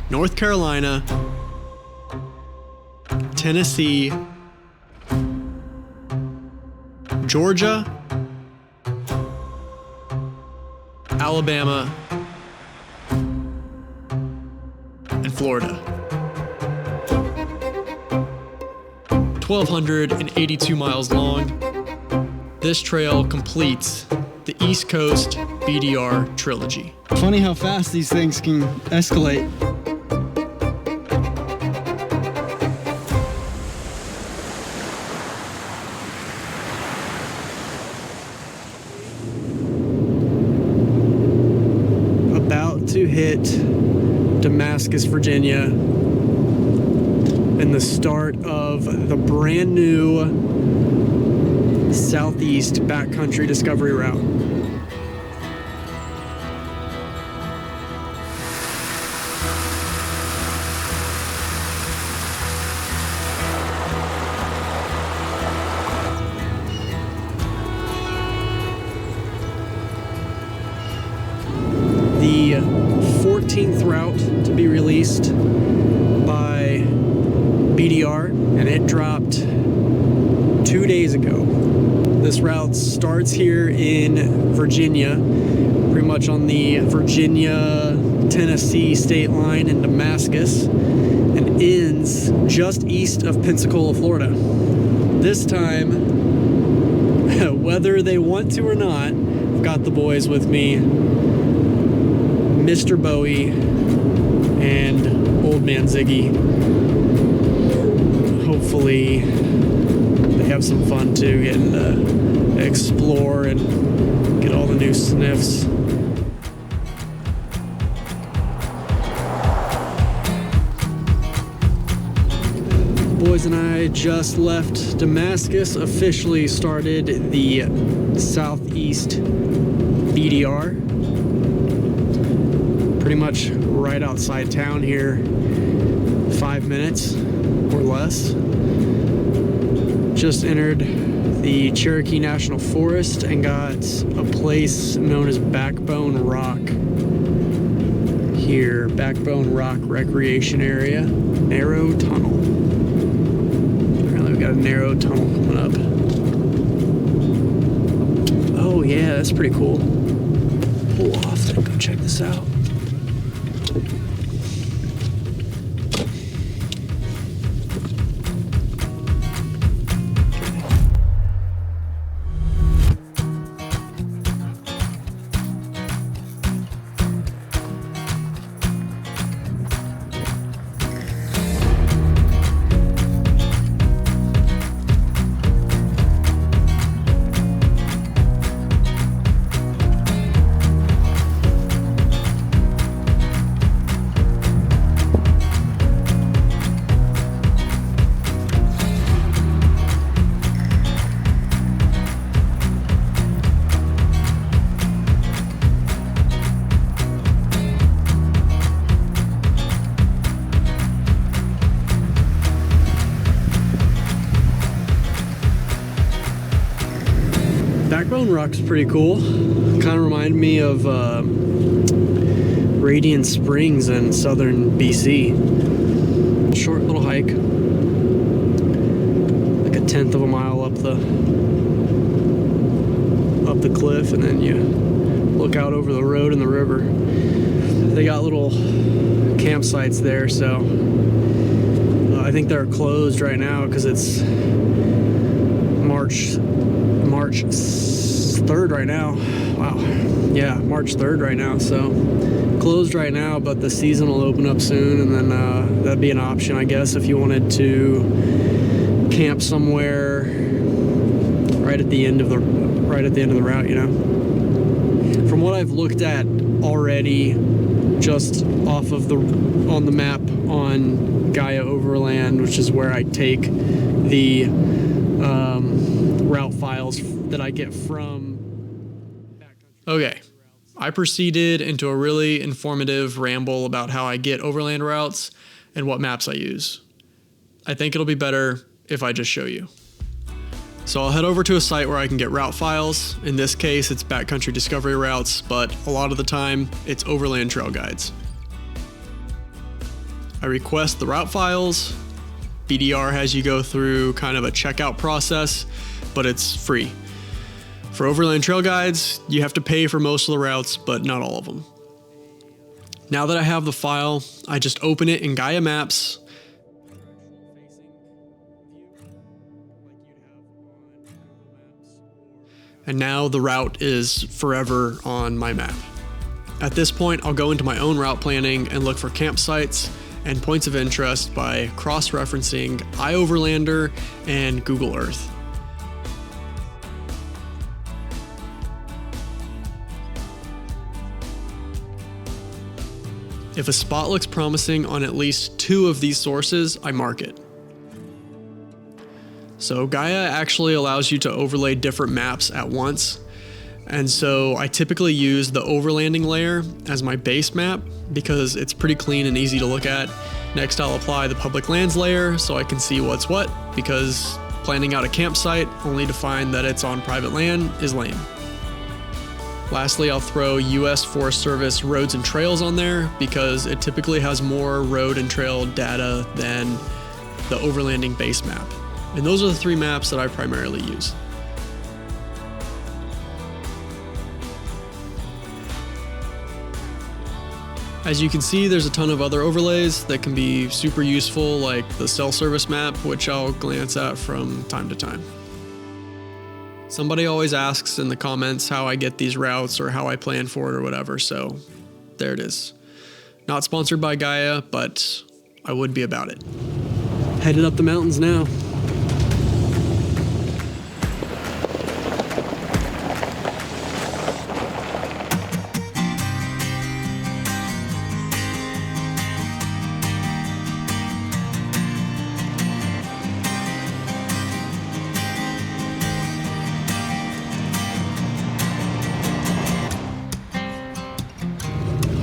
North Carolina, Tennessee, Georgia, Alabama, and Florida. 1,282 miles long, this trail completes the East Coast BDR Trilogy. Funny how fast these things can escalate. About to hit Damascus, Virginia, and the start of the brand new Southeast Backcountry Discovery Route. The 14th route to be released by BDR, and it dropped 2 days ago. This route starts here in Virginia, pretty much on the Virginia-Tennessee state line in Damascus, and ends just east of Pensacola, Florida. This time, whether they want to or not, I've got the boys with me, Mr. Bowie and Old Man Ziggy. Hopefully they have some fun too, getting to explore and get all the new sniffs. The boys and I just left Damascus, officially started the Southeast BDR. Pretty much right outside town here, 5 minutes or less. Just entered the Cherokee National Forest and got a place known as Backbone Rock here. Backbone Rock Recreation Area, narrow tunnel. Apparently we got a narrow tunnel coming up. Oh yeah, that's pretty cool. Pull off and go check this out. Backbone Rock's pretty cool. Kind of remind me of Radiant Springs in southern BC. Short little hike, like 1/10 of a mile up the cliff, and then you look out over the road and the river. They got little campsites there, so I think they're closed right now because it's March 3rd right now. Wow. Yeah, March 3rd right now, so closed right now, but the season will open up soon, and then that'd be an option, I guess, if you wanted to camp somewhere right at the end of the route, you know. From what I've looked at already, just off of on the map on Gaia Overland, which is where I take the route files that I get from Backcountry. Okay, I proceeded into a really informative ramble about how I get overland routes and what maps I use. I think it'll be better if I just show you. So I'll head over to a site where I can get route files. In this case, it's Backcountry Discovery Routes, but a lot of the time, it's Overland Trail Guides. I request the route files. BDR has you go through kind of a checkout process, but it's free. For Overland trail guides, you have to pay for most of the routes, but not all of them. Now that I have the file, I just open it in Gaia Maps. And now the route is forever on my map. At this point, I'll go into my own route planning and look for campsites and points of interest by cross-referencing iOverlander and Google Earth. If a spot looks promising on at least 2 of these sources, I mark it. So Gaia actually allows you to overlay different maps at once. And so I typically use the overlanding layer as my base map because it's pretty clean and easy to look at. Next, I'll apply the public lands layer so I can see what's what, because planning out a campsite only to find that it's on private land is lame. Lastly, I'll throw US Forest Service roads and trails on there because it typically has more road and trail data than the overlanding base map. And those are the 3 maps that I primarily use. As you can see, there's a ton of other overlays that can be super useful, like the cell service map, which I'll glance at from time to time. Somebody always asks in the comments how I get these routes or how I plan for it or whatever, so there it is. Not sponsored by Gaia, but I would be about it. Headed up the mountains now.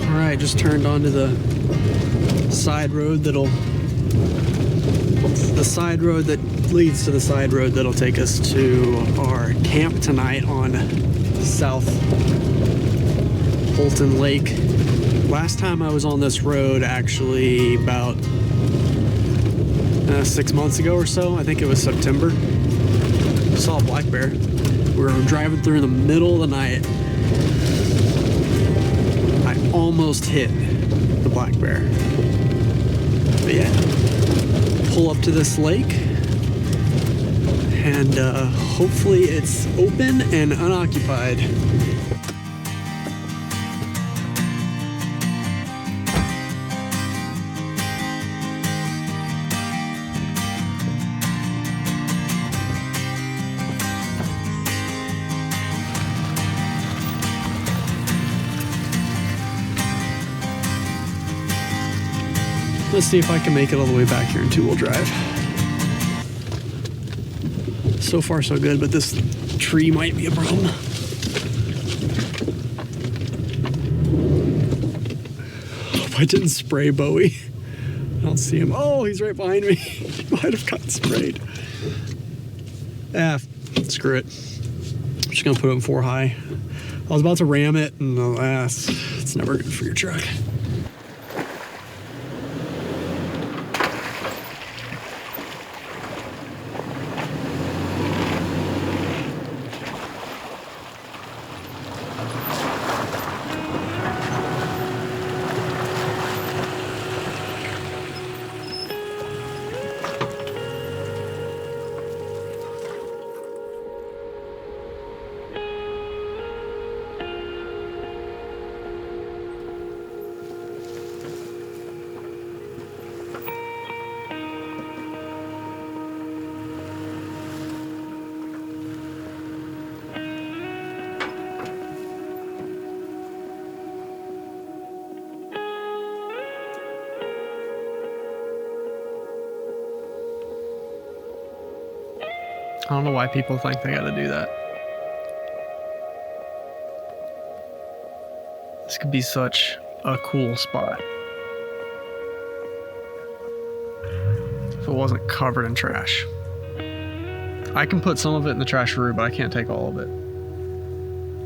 Alright, just turned onto the side road that leads to the side road that'll take us to our camp tonight on South Holton Lake. Last time I was on this road, actually about 6 months ago or so, I think it was September, saw a black bear. We were driving through in the middle of the night. I almost hit the black bear. But yeah, pull up to this lake and hopefully it's open and unoccupied. Let's see if I can make it all the way back here in 2-wheel drive. So far so good, but this tree might be a problem. Hope I didn't spray Bowie. I don't see him. Oh, he's right behind me. He might have gotten sprayed. Screw it. I'm just gonna put it in 4 high. I was about to ram it, and it's never good for your truck. I don't know why people think they gotta do that. This could be such a cool spot if it wasn't covered in trash. I can put some of it in the trash route, but I can't take all of it.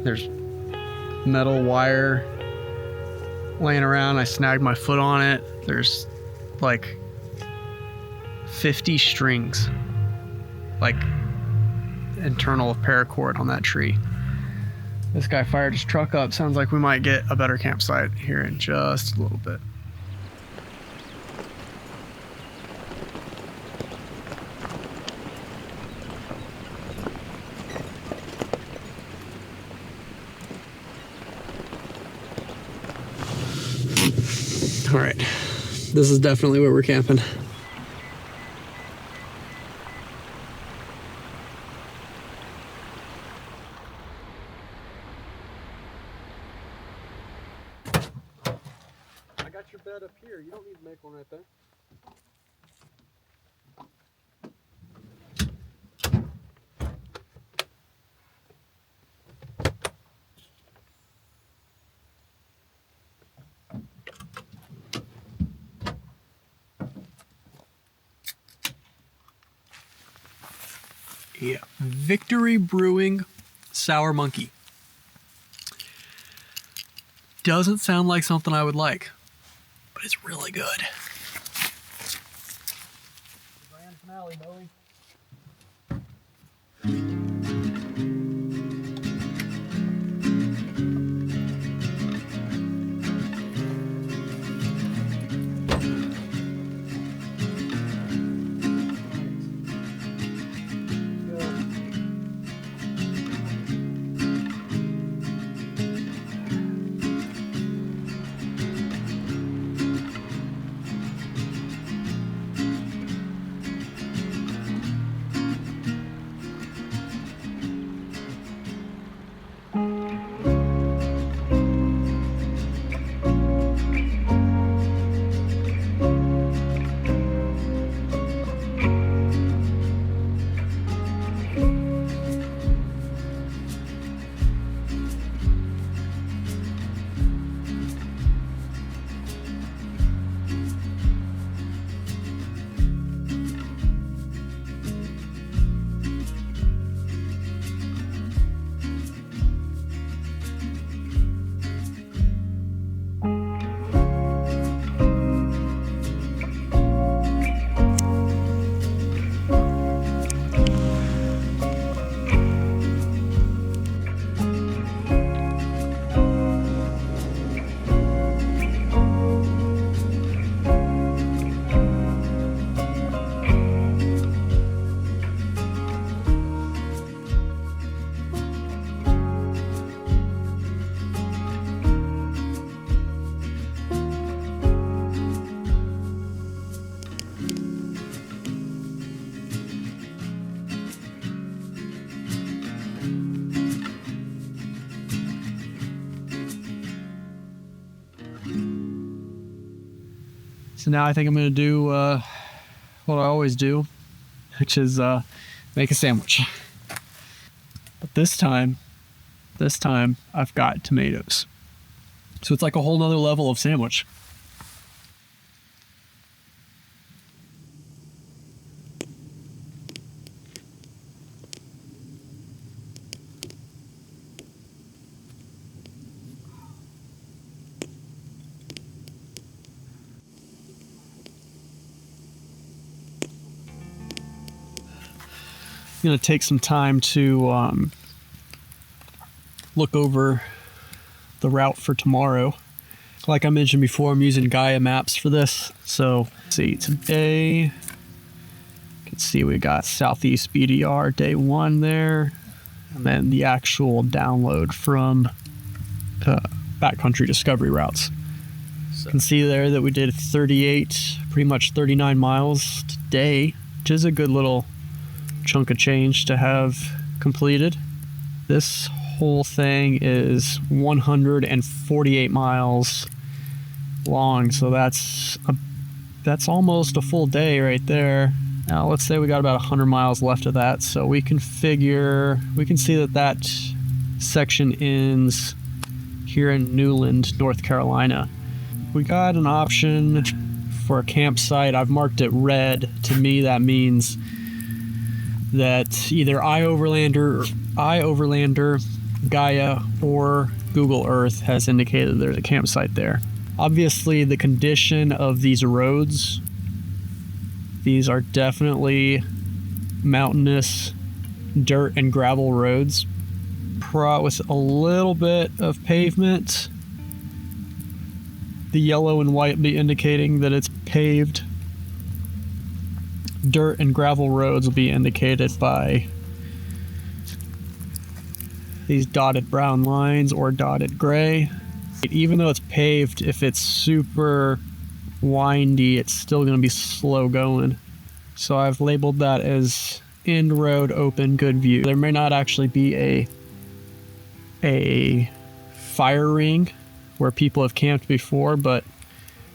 There's metal wire laying around. I snagged my foot on it. There's like 50 strings, like internal paracord on that tree. This guy fired his truck up. Sounds like we might get a better campsite here in just a little bit. All right, this is definitely where we're camping. I got your bed up here. You don't need to make one right there. Yeah, Victory Brewing Sour Monkey. Doesn't sound like something I would like, but it's really good. Grand finale, Bowie. So now I think I'm going to do what I always do, which is make a sandwich. But this time I've got tomatoes. So it's like a whole nother level of sandwich. I'm going to take some time to look over the route for tomorrow. Like I mentioned before, I'm using Gaia maps for this. So let's see, today you can see we got Southeast BDR day 1 there, and then the actual download from Backcountry Discovery Routes. So you can see there that we did 38, pretty much 39 miles today, which is a good little chunk of change to have completed. This whole thing is 148 miles long, so that's almost a full day right there. Now let's say we got about 100 miles left of that, so we can see that section ends here in Newland, North Carolina. We got an option for a campsite. I've marked it red. To me that means that either iOverlander, Gaia, or Google Earth has indicated there's a campsite there. Obviously, the condition of these roads, these are definitely mountainous dirt and gravel roads, with a little bit of pavement. The yellow and white be indicating that it's paved. Dirt and gravel roads will be indicated by these dotted brown lines or dotted gray. Even though it's paved, if it's super windy, it's still going to be slow going. So I've labeled that as end road open, good view. There may not actually be a fire ring where people have camped before, but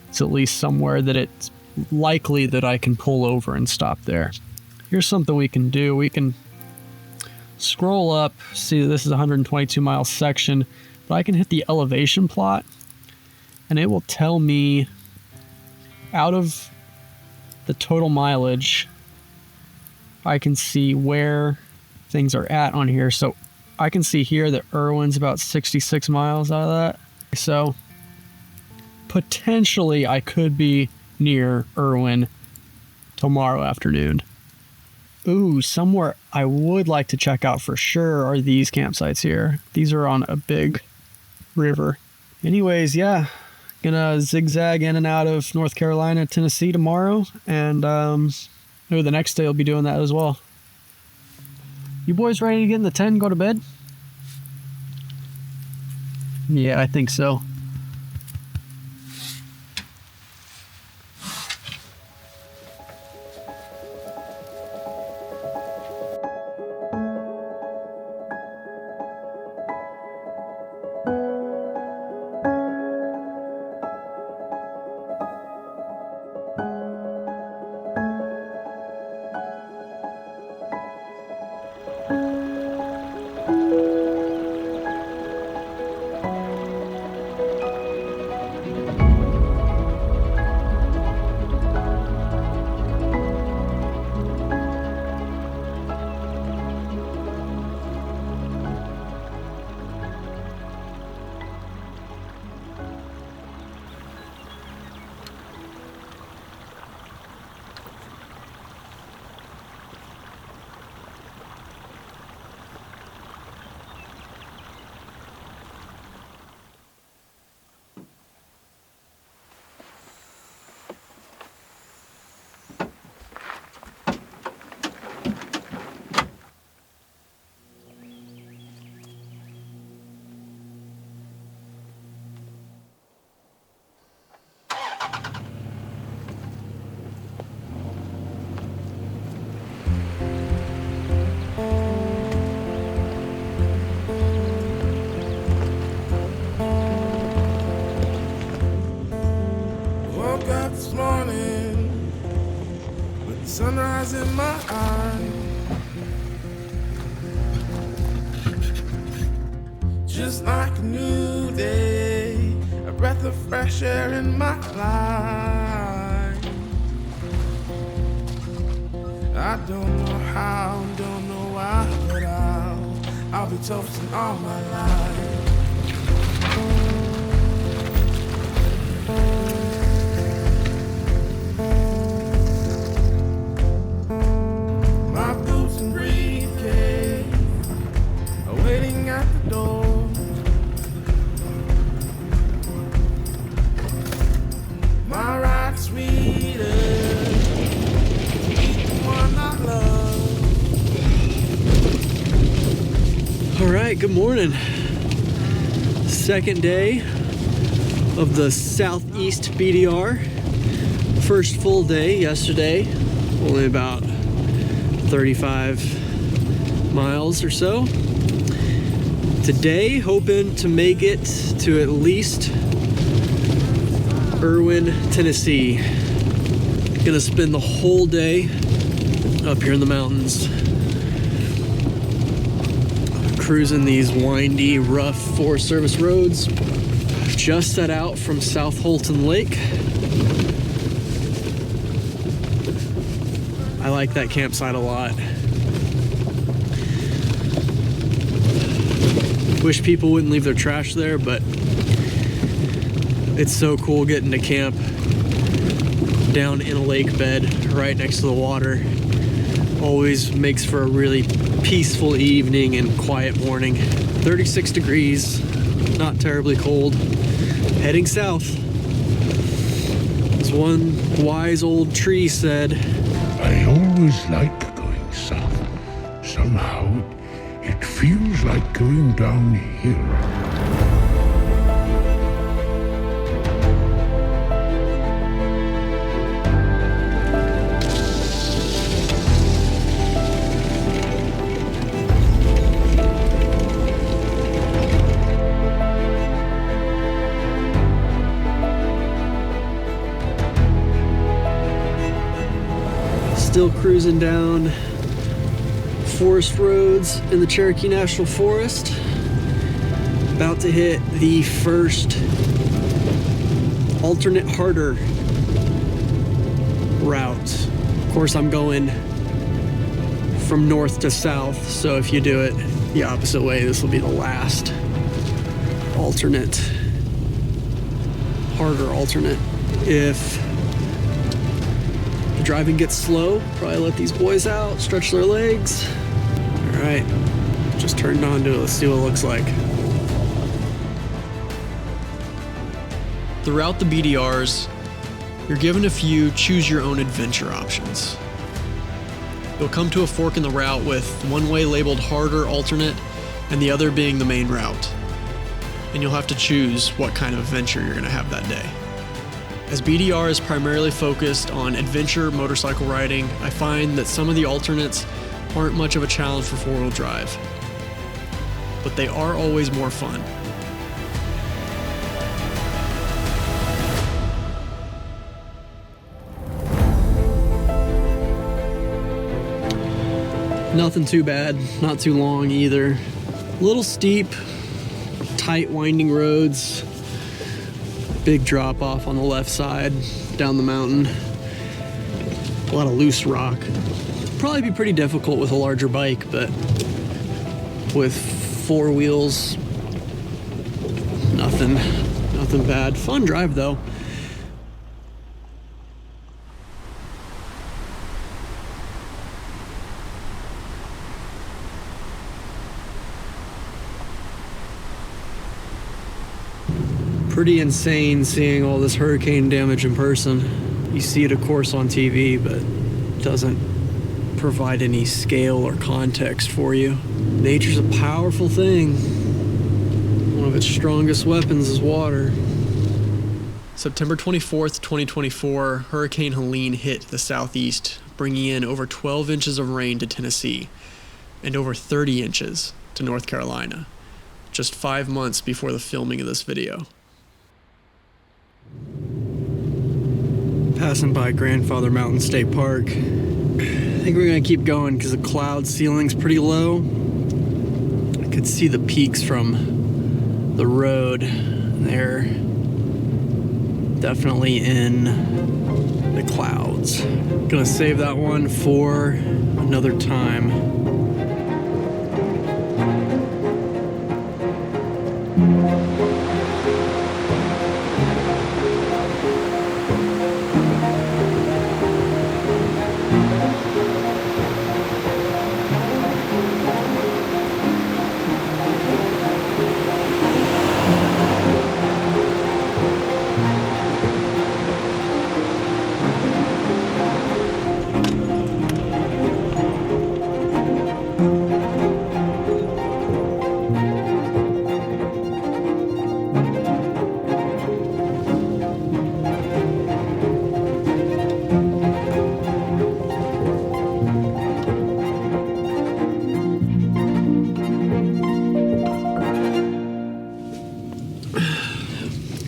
it's at least somewhere that it's likely that I can pull over and stop there. Here's something we can do. We can scroll up, see this is a 122 mile section, but I can hit the elevation plot and it will tell me out of the total mileage, I can see where things are at on here. So I can see here that Irwin's about 66 miles out of that. So potentially I could be near Irwin tomorrow afternoon. Ooh, somewhere I would like to check out for sure are these campsites here. These are on a big river. Anyways, yeah, gonna zigzag in and out of North Carolina, Tennessee tomorrow, and maybe the next day I'll be doing that as well. You boys ready to get in the tent and go to bed? Yeah, I think so. Sunrise in my eyes, just like a new day, a breath of fresh air in my life. I don't know how, don't know why, but I'll be toasting all my life. Good morning. Second day of the Southeast BDR. First full day yesterday, only about 35 miles or so. Today, hoping to make it to at least Irwin, Tennessee. Gonna spend the whole day up here in the mountains, cruising these windy, rough Forest Service roads. Just set out from South Holton Lake. I like that campsite a lot. Wish people wouldn't leave their trash there, but It's so cool getting to camp down in a lake bed right next to the water. Always makes for a really peaceful evening and quiet morning. 36 degrees, not terribly cold. Heading south. As one wise old tree said, I always like going south. Somehow, it feels like going downhill. Still cruising down forest roads in the Cherokee National Forest. About to hit the first alternate harder route. Of course, I'm going from north to south, so if you do it the opposite way, this will be the last alternate, harder alternate. If the driving gets slow, probably let these boys out, stretch their legs. All right, just turned on to it. Let's see what it looks like. Throughout the BDRs, you're given a few choose-your-own-adventure options. You'll come to a fork in the route with one way labeled harder alternate and the other being the main route. And you'll have to choose what kind of adventure you're going to have that day. As BDR is primarily focused on adventure motorcycle riding, I find that some of the alternates aren't much of a challenge for four-wheel drive, but they are always more fun. Nothing too bad, not too long either. A little steep, tight winding roads. Big drop off on the left side down the mountain. A lot of loose rock. Probably be pretty difficult with a larger bike, but with four wheels, nothing bad. Fun drive though. Pretty insane seeing all this hurricane damage in person. You see it, of course, on TV, but it doesn't provide any scale or context for you. Nature's a powerful thing. One of its strongest weapons is water. September 24th, 2024, Hurricane Helene hit the southeast, bringing in over 12 inches of rain to Tennessee and over 30 inches to North Carolina, just 5 months before the filming of this video. Passing by Grandfather Mountain State Park. I think we're gonna keep going because the cloud ceiling's pretty low. I could see the peaks from the road. They're definitely in the clouds. Gonna save that one for another time.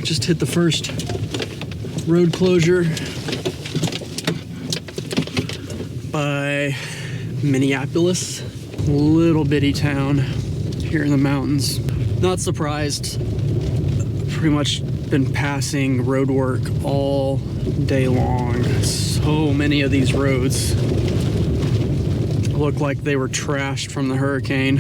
Just hit the first road closure by Minneapolis, little bitty town here in the mountains. Not surprised, pretty much been passing road work all day long. So many of these roads look like they were trashed from the hurricane.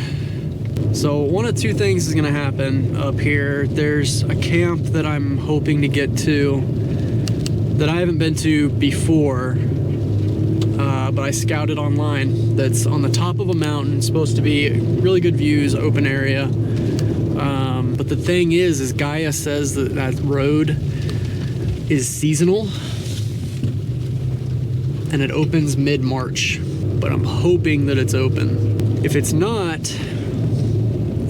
So one of two things is gonna happen up here. There's a camp that I'm hoping to get to that I haven't been to before, but I scouted online. That's on the top of a mountain, supposed to be really good views, open area. But the thing is Gaia says that that road is seasonal and it opens mid-March, but I'm hoping that it's open. If it's not,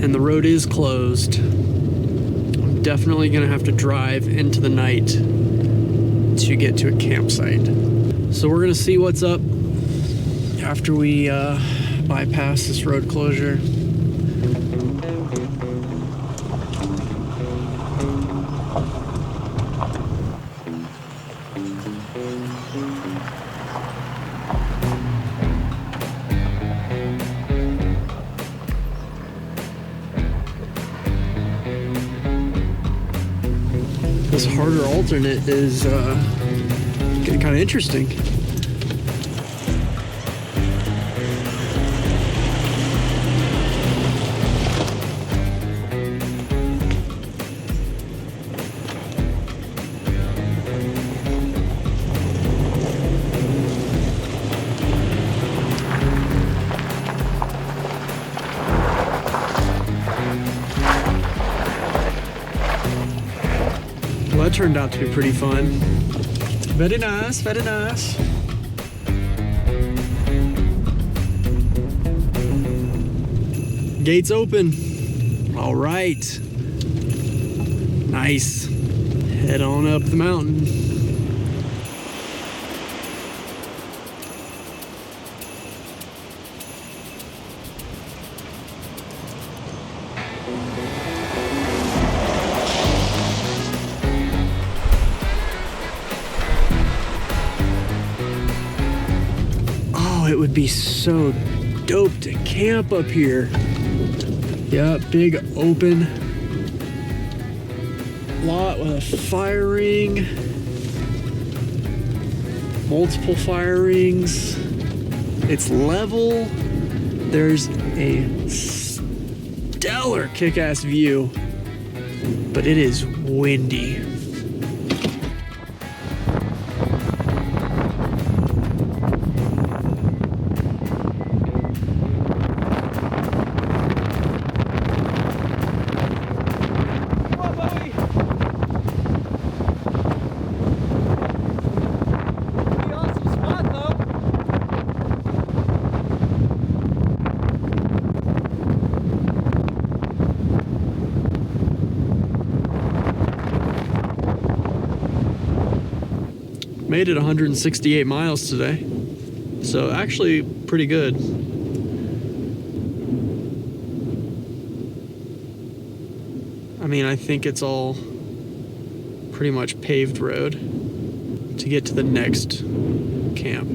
and the road is closed, I'm definitely gonna have to drive into the night to get to a campsite. So we're gonna see what's up after we bypass this road closure. This harder alternate is getting kind of interesting. Well, that turned out to be pretty fun. Very nice, very nice. Gates open. All right. Nice. Head on up the mountain. It would be so dope to camp up here. Yeah, big open lot with a fire ring, multiple fire rings. It's level. There's a stellar kick-ass view, but it is windy. Made it 168 miles today, so actually pretty good. I mean, I think it's all pretty much paved road to get to the next camp.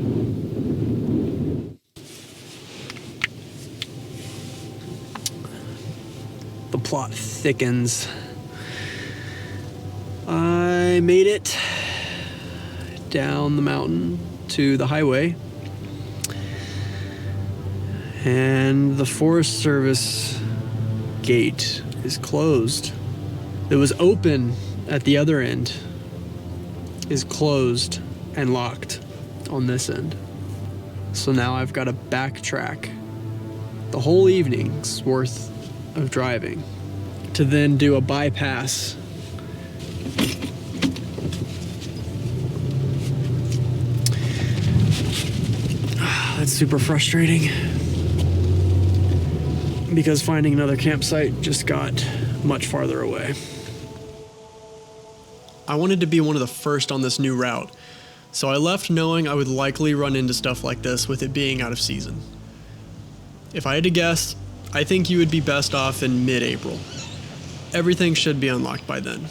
The plot thickens. I made it down the mountain to the highway, and the Forest Service gate is closed. It was open at the other end, is closed and locked on this end. So now I've got to backtrack the whole evening's worth of driving to then do a bypass. That's super frustrating because finding another campsite just got much farther away. I wanted to be one of the first on this new route, so I left knowing I would likely run into stuff like this with it being out of season. If I had to guess, I think you would be best off in mid-April. Everything should be unlocked by then.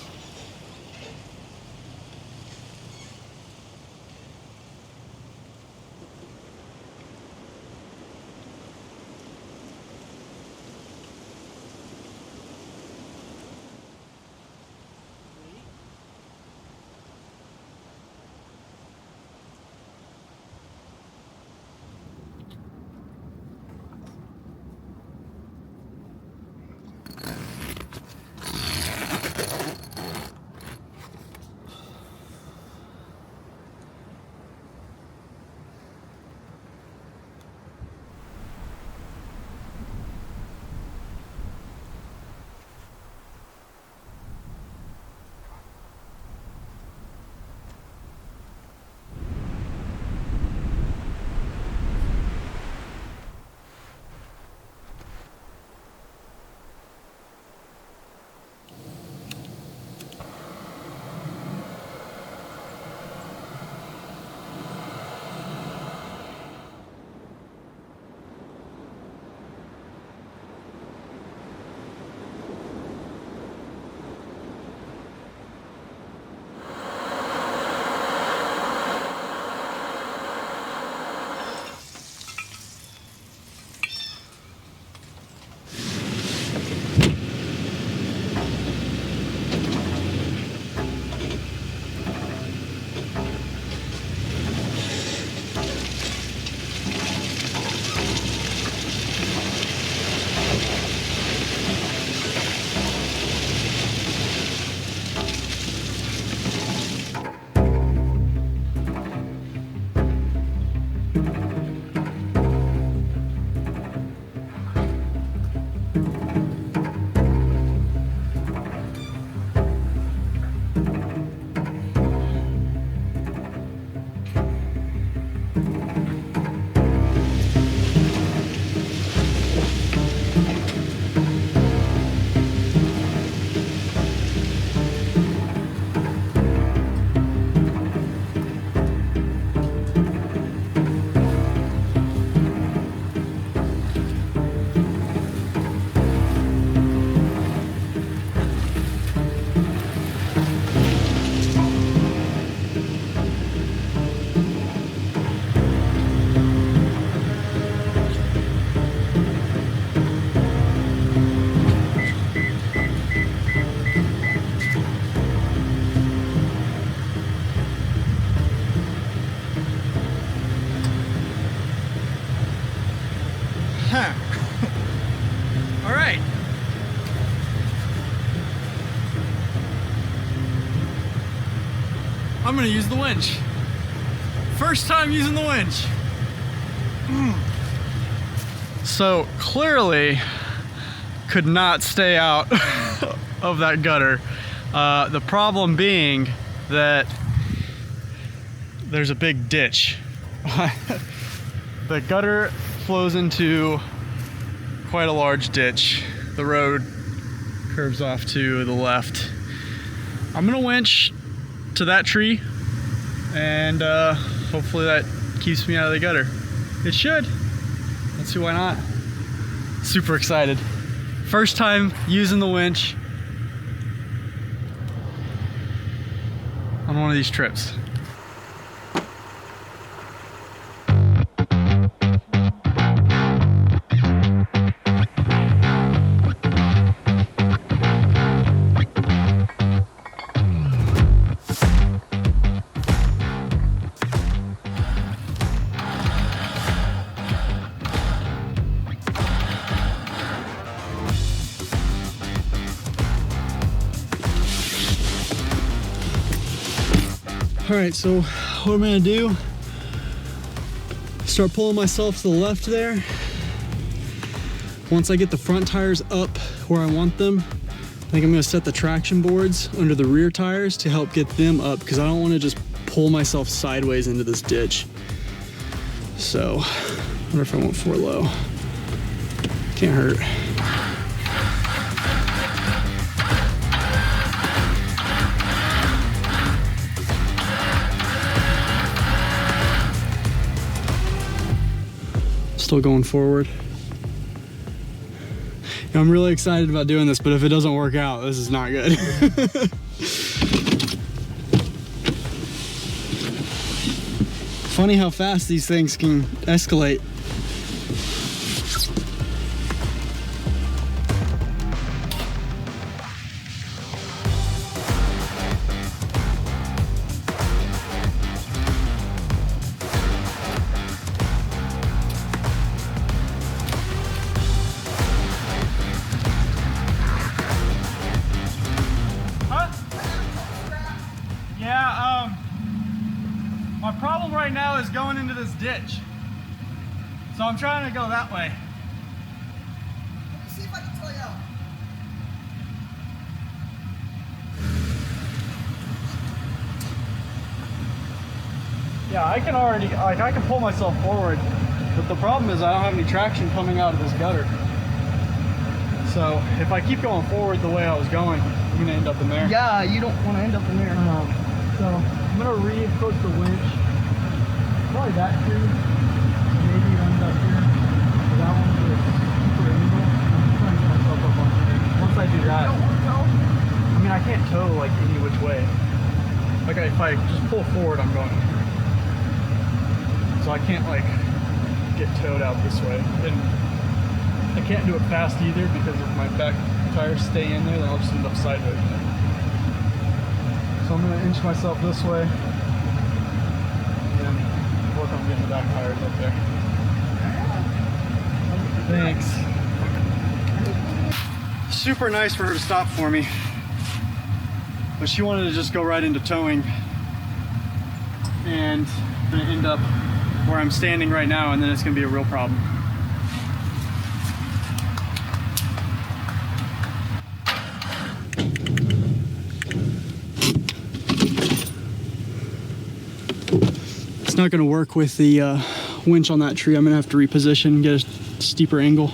All right. I'm gonna use the winch. First time using the winch. So clearly could not stay out of that gutter. The problem being that there's a big ditch. The gutter flows into quite a large ditch. The road curves off to the left. I'm gonna winch to that tree and hopefully that keeps me out of the gutter. It should. Let's see why not. Super excited. First time using the winch on one of these trips. All right, so what I'm gonna do, start pulling myself to the left there. Once I get the front tires up where I want them, I think I'm gonna set the traction boards under the rear tires to help get them up because I don't wanna just pull myself sideways into this ditch. So, I wonder if I want 4 low. Can't hurt. Still going forward. I'm really excited about doing this, but if it doesn't work out, this is not good. Funny how fast these things can escalate. My problem right now is going into this ditch. So I'm trying to go that way. Let me see if I can tell you out. Yeah, I can already, like I can pull myself forward, but the problem is I don't have any traction coming out of this gutter. So if I keep going forward the way I was going, I'm gonna end up in there. Yeah, you don't want to end up in there. So I'm gonna re-approach the winch. Probably that tree. Maybe end up here. That one's a super angle. I'm trying to get myself up on there. Once I do that, I mean I can't tow like any which way. Like if I just pull forward, I'm going here. So I can't like get towed out this way. And I can't do it fast either because if my back tires stay in there, then I'll just end up sideways. So I'm gonna inch myself this way and then work on getting the back tires up there. Thanks. Super nice for her to stop for me, but she wanted to just go right into towing, and I'm gonna end up where I'm standing right now, and then it's gonna be a real problem. not going to work with the winch on that tree. I'm going to have to reposition and get a steeper angle.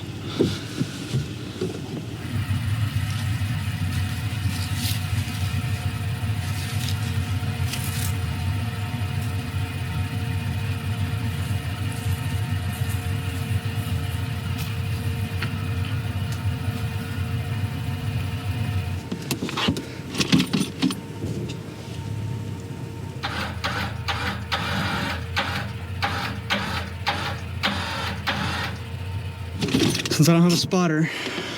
Since I don't have a spotter,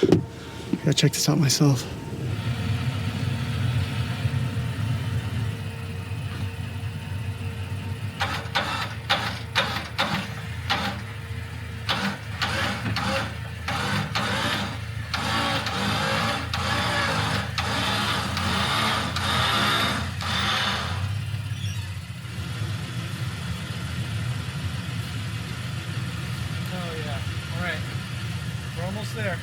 I gotta check this out myself. Oh yeah, all right. We're almost there.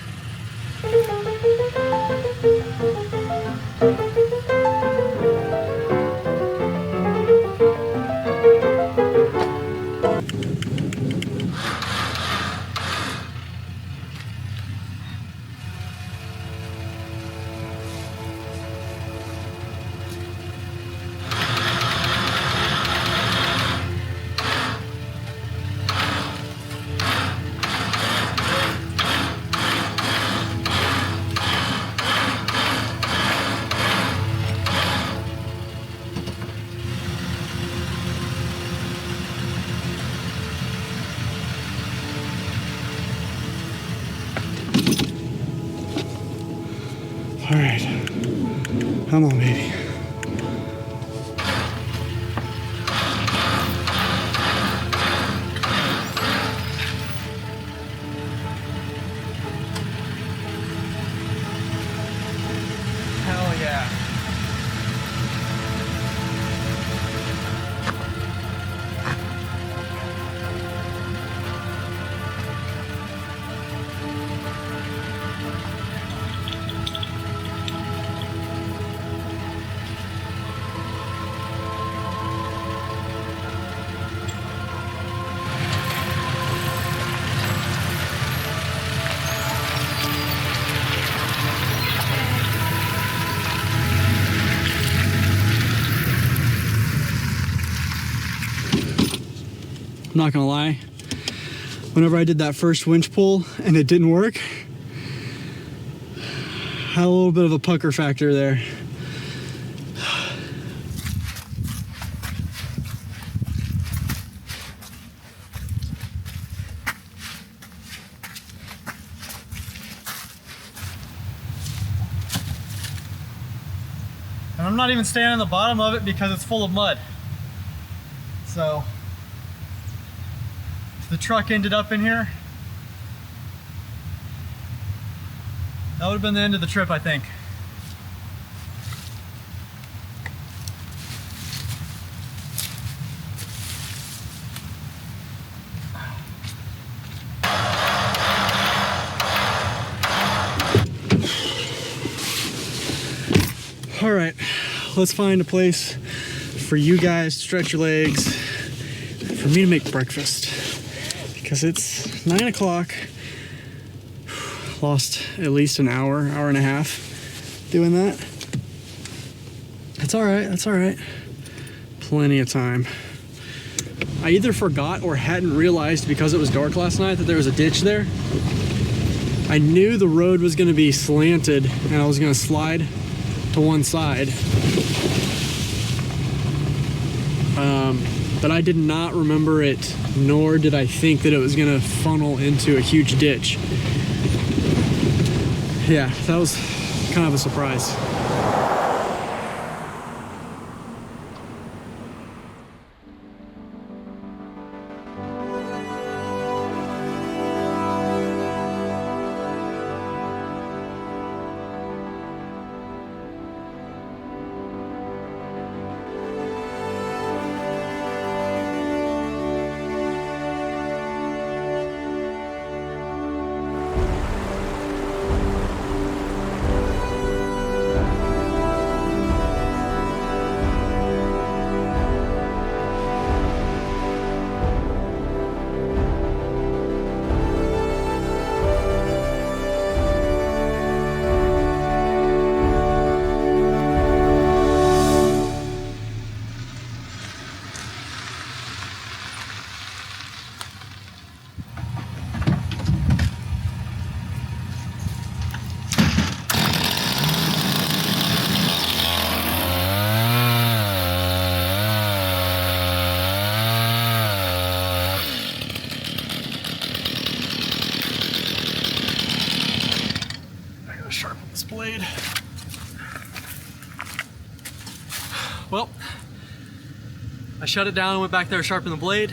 All right, come on, baby. Hell yeah. I'm not gonna lie, whenever I did that first winch pull and it didn't work, had a little bit of a pucker factor there. And I'm not even staying on the bottom of it because it's full of mud. So, if the truck ended up in here, that would have been the end of the trip, I think. All right, let's find a place for you guys to stretch your legs, for me to make breakfast, because it's 9 o'clock. Lost at least an hour and a half doing that. That's all right, that's all right. Plenty of time. I either forgot or hadn't realized because it was dark last night that there was a ditch there. I knew the road was gonna be slanted and I was gonna slide to one side. But I did not remember it, nor did I think that it was gonna funnel into a huge ditch. Yeah, that was kind of a surprise. Well, I shut it down, went back there, sharpened the blade.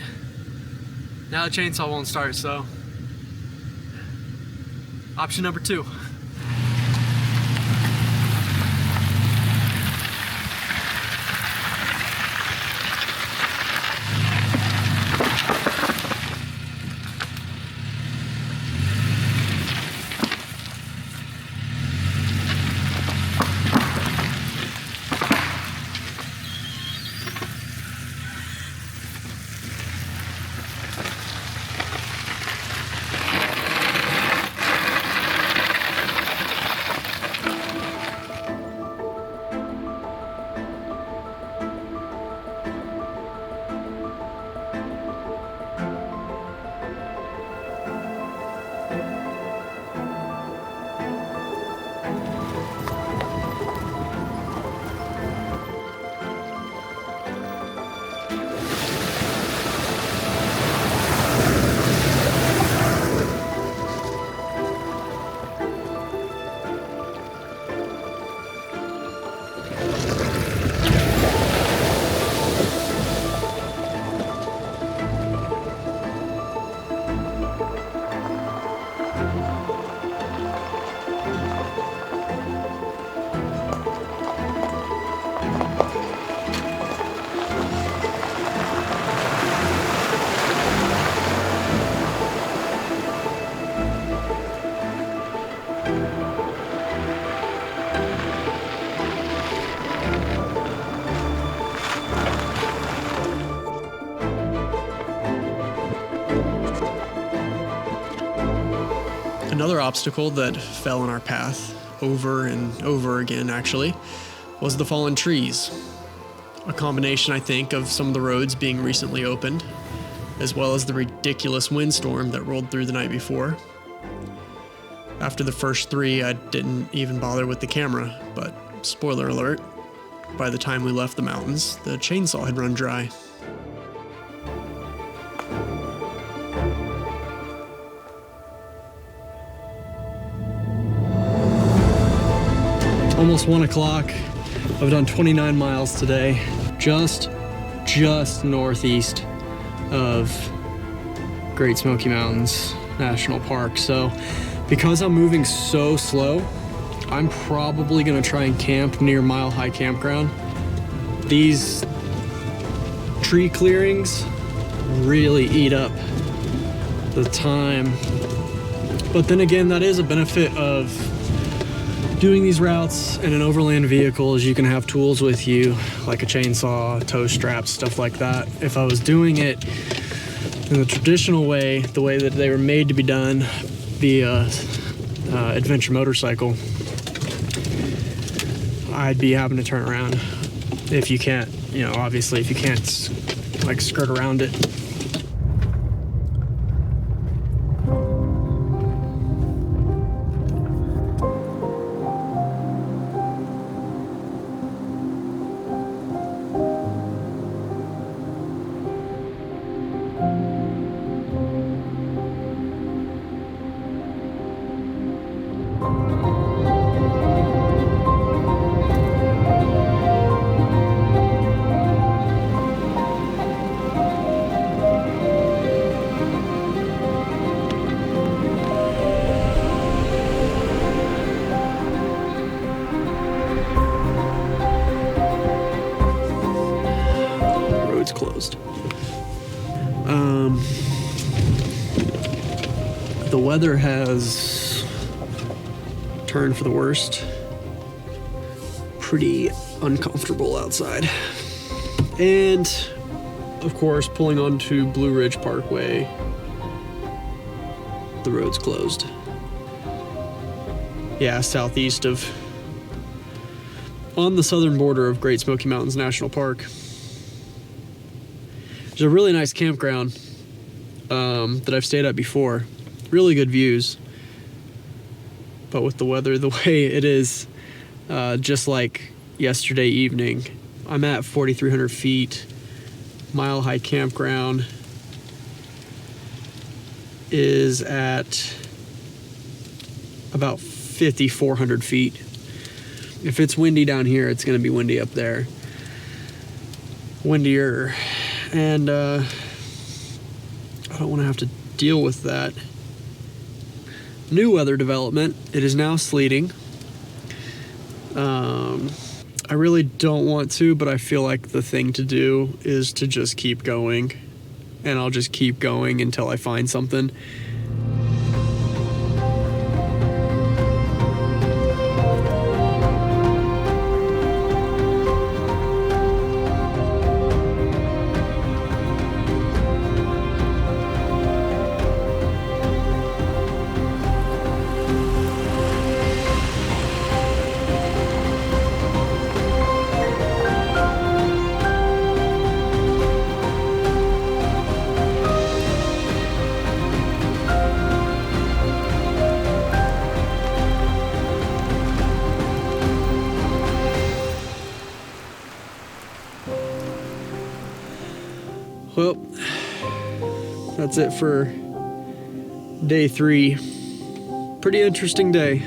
Now the chainsaw won't start, so option number 2. Another obstacle that fell in our path over and over again, actually, was the fallen trees. A combination, I think, of some of the roads being recently opened, as well as the ridiculous windstorm that rolled through the night before. After the first 3, I didn't even bother with the camera, but spoiler alert, by the time we left the mountains, the chainsaw had run dry. Almost 1 o'clock. I've done 29 miles today, just northeast of Great Smoky Mountains National Park. So because I'm moving so slow, I'm probably gonna try and camp near Mile High Campground. These tree clearings really eat up the time. But then again, that is a benefit of doing these routes in an overland vehicle, is you can have tools with you, like a chainsaw, tow straps, stuff like that. If I was doing it in the traditional way, the way that they were made to be done via adventure motorcycle, I'd be having to turn around. If you can't, obviously, if you can't like skirt around it. Closed. The weather has turned for the worst. Pretty uncomfortable outside. And of course, pulling onto Blue Ridge Parkway, the road's closed. Yeah, southeast of, on the southern border of Great Smoky Mountains National Park. There's a really nice campground that I've stayed at before. Really good views. But with the weather the way it is, just like yesterday evening, I'm at 4,300 feet. Mile High Campground is at about 5,400 feet. If it's windy down here, it's going to be windy up there. windier, and I don't want to have to deal with that. New weather development, it is now sleeting. I really don't want to, but I feel like the thing to do is to just keep going, and I'll just keep going until I find something. Well, that's it for day 3. Pretty interesting day.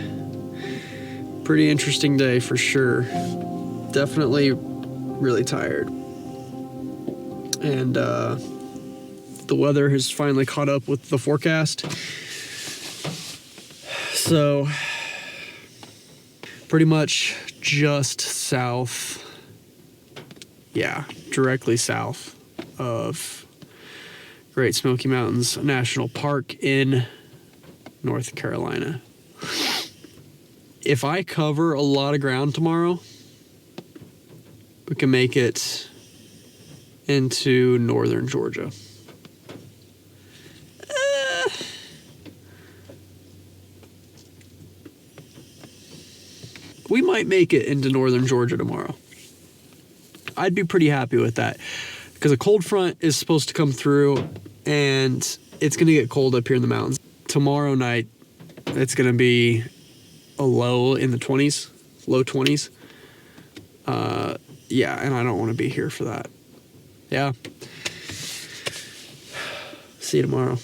Pretty interesting day for sure. Definitely really tired. And the weather has finally caught up with the forecast. So, pretty much just south. Yeah, directly south of Great Smoky Mountains National Park in North Carolina. If I cover a lot of ground tomorrow, we can make it into northern Georgia. We might make it into northern Georgia tomorrow. I'd be pretty happy with that, because a cold front is supposed to come through and it's going to get cold up here in the mountains. Tomorrow night, it's going to be a low in the 20s, low 20s. Yeah, and I don't want to be here for that. Yeah. See you tomorrow.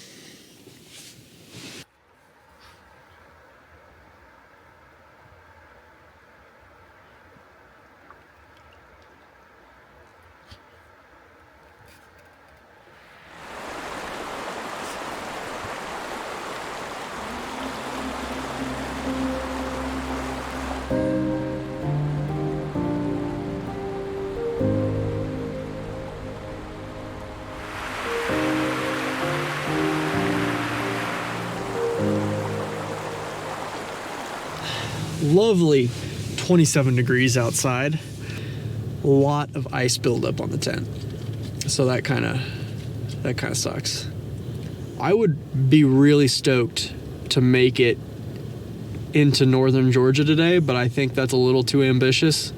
Lovely 27 degrees outside. A lot of ice buildup on the tent. So that kind of sucks. I would be really stoked to make it into northern Georgia today, but I think that's a little too ambitious.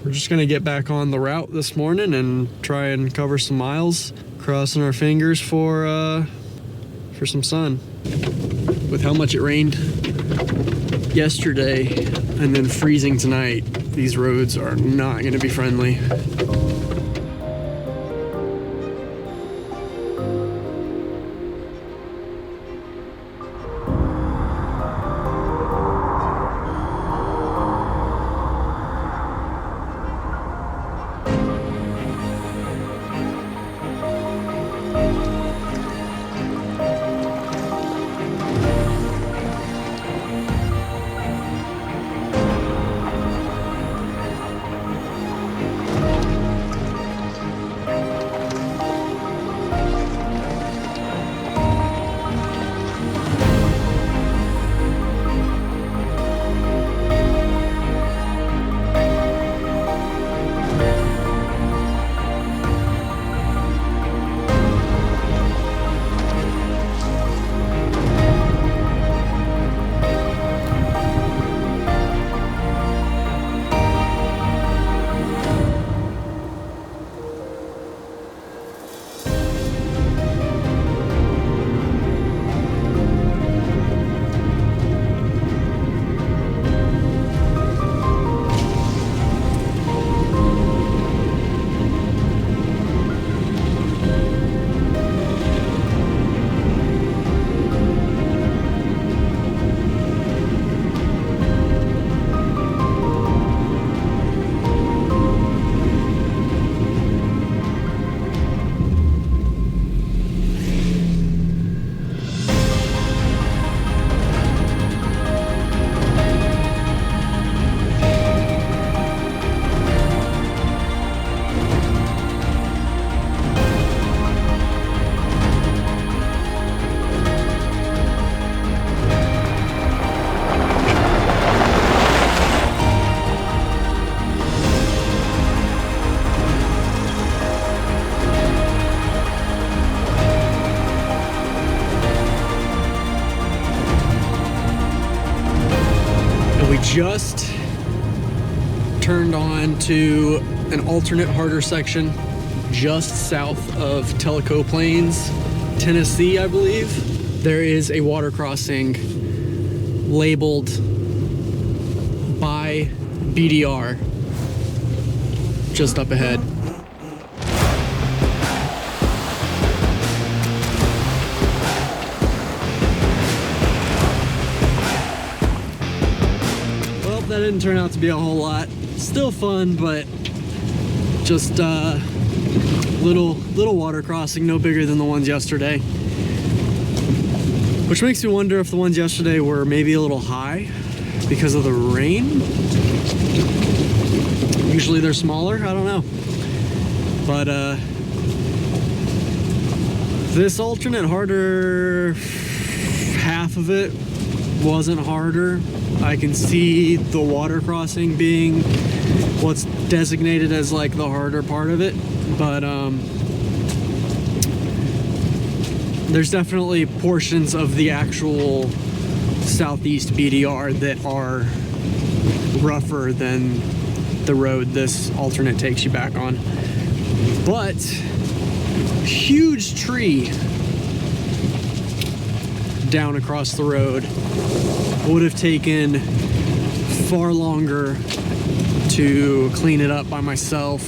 We're just gonna get back on the route this morning and try and cover some miles, crossing our fingers for some sun. With how much it rained yesterday and then freezing tonight, these roads are not going to be friendly. just turned on to an alternate harder section just south of Tellico Plains, Tennessee, I believe. There is a water crossing labeled by BDR just up ahead. Well, that didn't turn out to be a whole lot. Still fun, but just little water crossing, no bigger than the ones yesterday. Which makes me wonder if the ones yesterday were maybe a little high because of the rain. Usually they're smaller, I don't know. But this alternate harder, half of it wasn't harder. I can see the water crossing being what's designated as like the harder part of it, but there's definitely portions of the actual Southeast BDR that are rougher than the road this alternate takes you back on. But huge tree down across the road would have taken far longer to clean it up by myself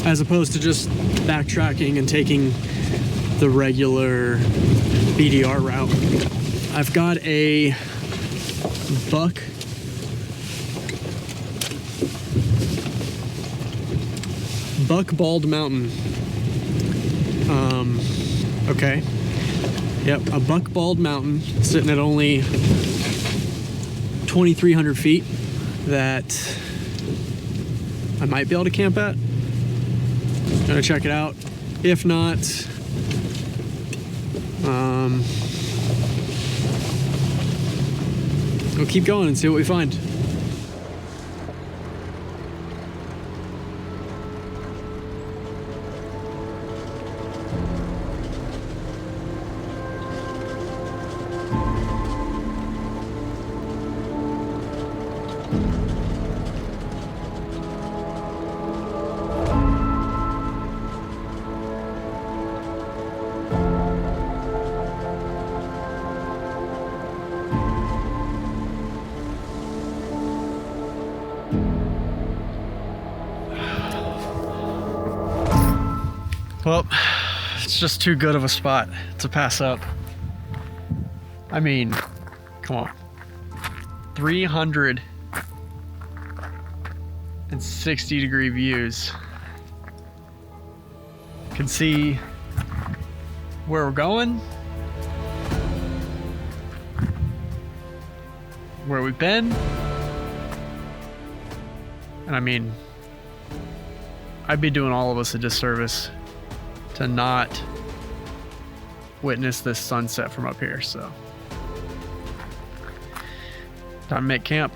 as opposed to just backtracking and taking the regular BDR route. I've got a Buck Bald Mountain. Okay. Yep, a Buck Bald Mountain sitting at only 2,300 feet that I might be able to camp at. Gonna check it out. If not, we'll keep going and see what we find. Well, it's just too good of a spot to pass up. I mean, come on. 360-degree views. Can see where we're going, where we've been, and I mean, I'd be doing all of us a disservice to not witness this sunset from up here, so time to make camp.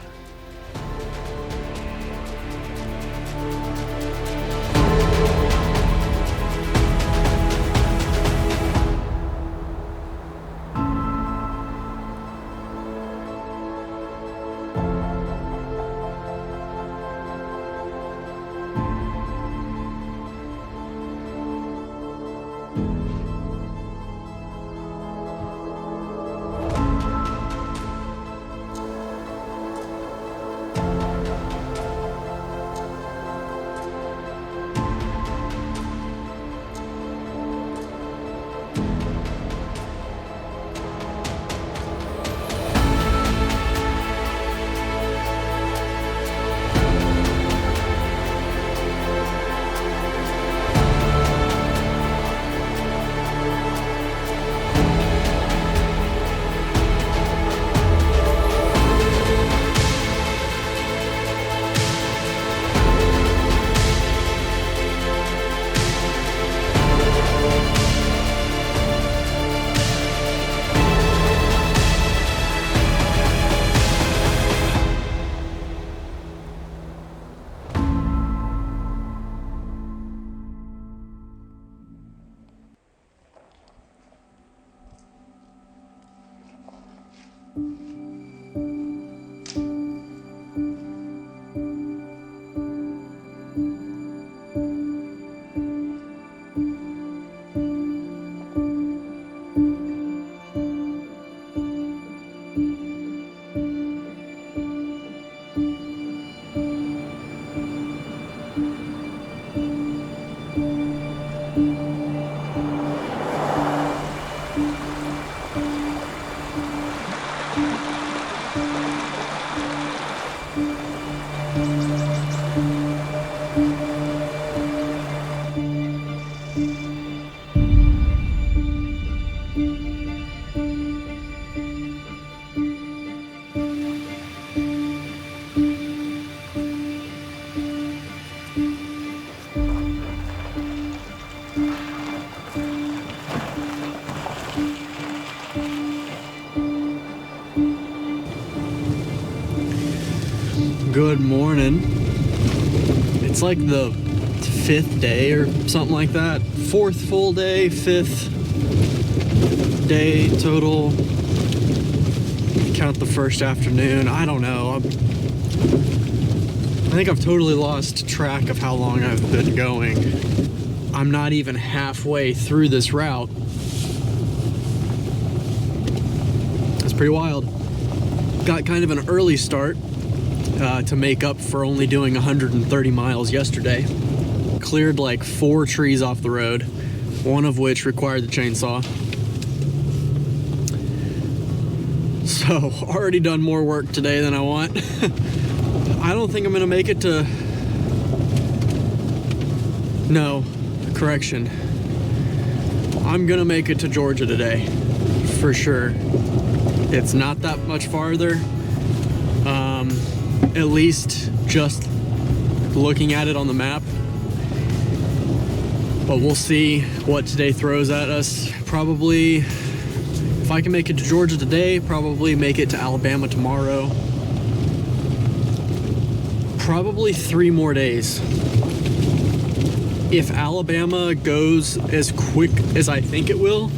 Good morning. It's like the 5th day or something like that. 4th full day, 5th day total. Count the first afternoon. I don't know. I think I've totally lost track of how long I've been going. I'm not even halfway through this route. That's pretty wild. Got kind of an early start to make up for only doing 130 miles yesterday. Cleared like 4 trees off the road, one of which required the chainsaw. So, already done more work today than I want. I don't think I'm gonna make it to... No, correction. I'm gonna make it to Georgia today, for sure. It's not that much farther. At least just looking at it on the map. But we'll see what today throws at us. Probably, if I can make it to Georgia today, probably make it to Alabama tomorrow. Probably 3 more days. If Alabama goes as quick as I think it will,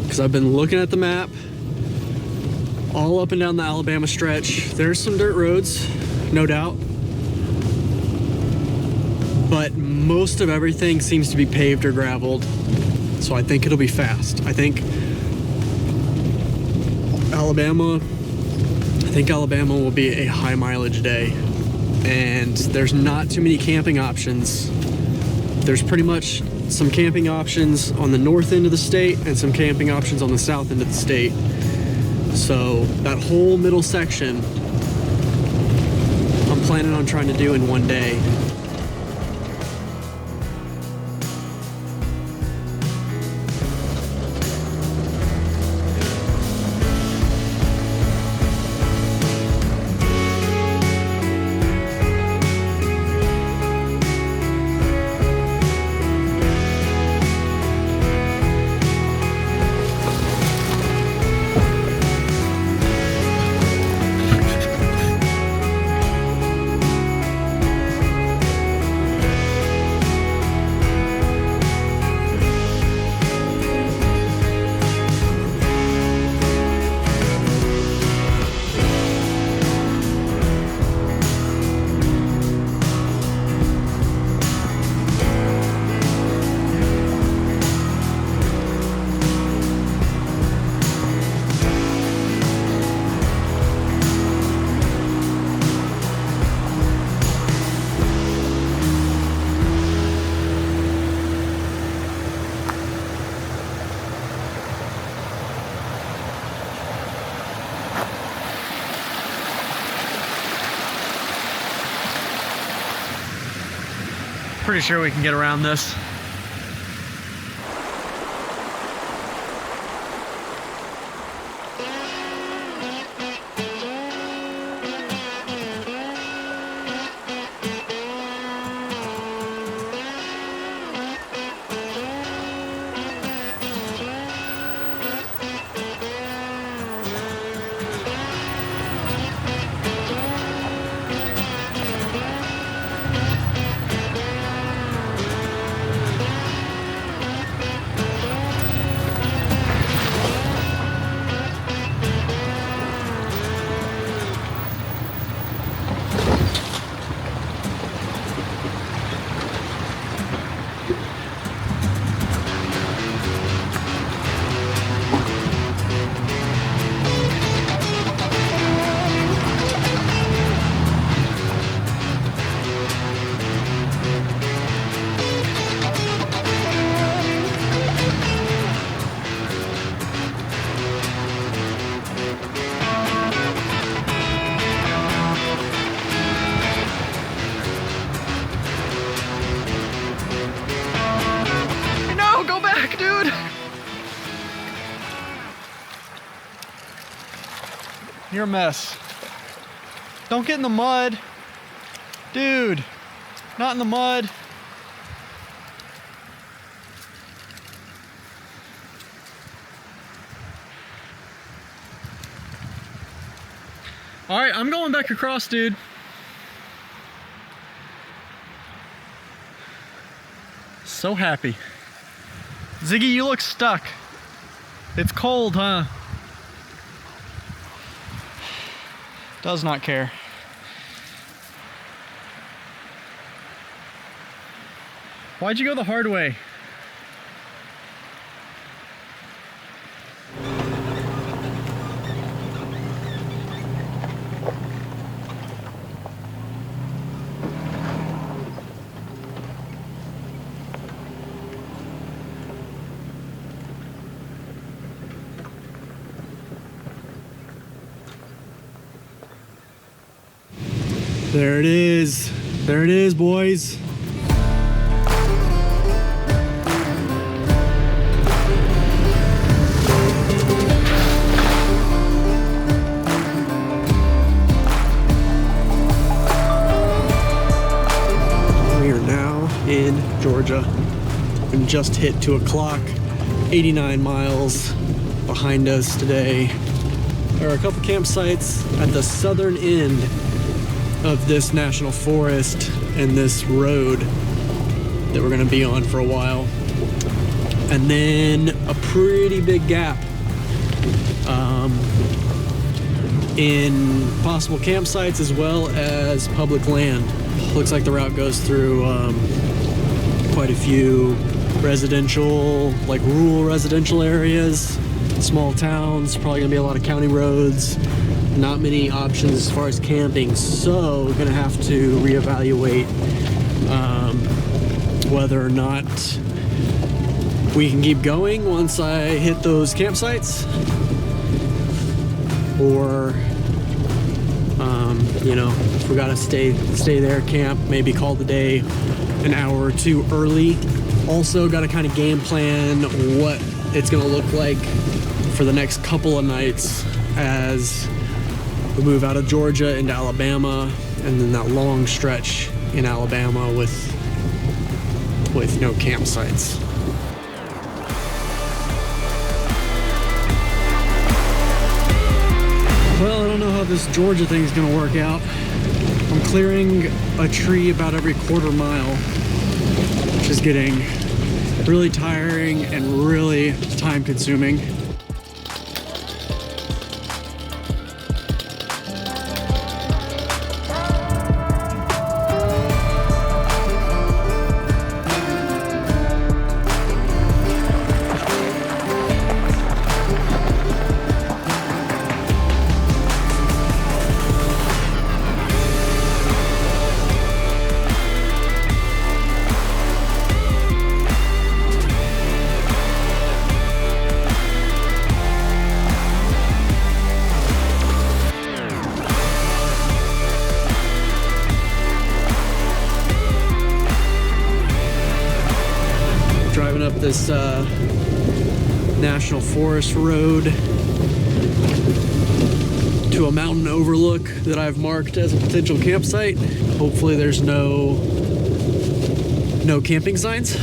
because I've been looking at the map, all up and down the Alabama stretch, there's some dirt roads, no doubt. But most of everything seems to be paved or graveled, so I think it'll be fast. I think Alabama will be a high mileage day, and there's not too many camping options. There's pretty much some camping options on the north end of the state and some camping options on the south end of the state. So that whole middle section, I'm planning on trying to do in one day. Pretty sure we can get around this. You're a mess. Don't get in the mud. Dude, not in the mud. All right, I'm going back across, dude. So happy. Ziggy, you look stuck. It's cold, huh? Does not care. Why'd you go the hard way? There it is. There it is, boys. We are now in Georgia and just hit 2 o'clock, 89 miles behind us today. There are a couple campsites at the southern end of this national forest and this road that we're going to be on for a while, and then a pretty big gap in possible campsites as well as public land. Looks like the route goes through quite a few residential, like rural residential areas, small towns, probably gonna be a lot of county roads. Not many options as far as camping, so we're gonna have to reevaluate whether or not we can keep going once I hit those campsites, or you know, if we gotta stay there, camp, maybe call the day an hour or two early. Also gotta kind of game plan what it's gonna look like for the next couple of nights as we move out of Georgia into Alabama, and then that long stretch in Alabama with no campsites. Well, I don't know how this Georgia thing is gonna work out. I'm clearing a tree about every quarter mile, which is getting really tiring and really time consuming. Driving up this national forest road to a mountain overlook that I've marked as a potential campsite. Hopefully there's no camping signs.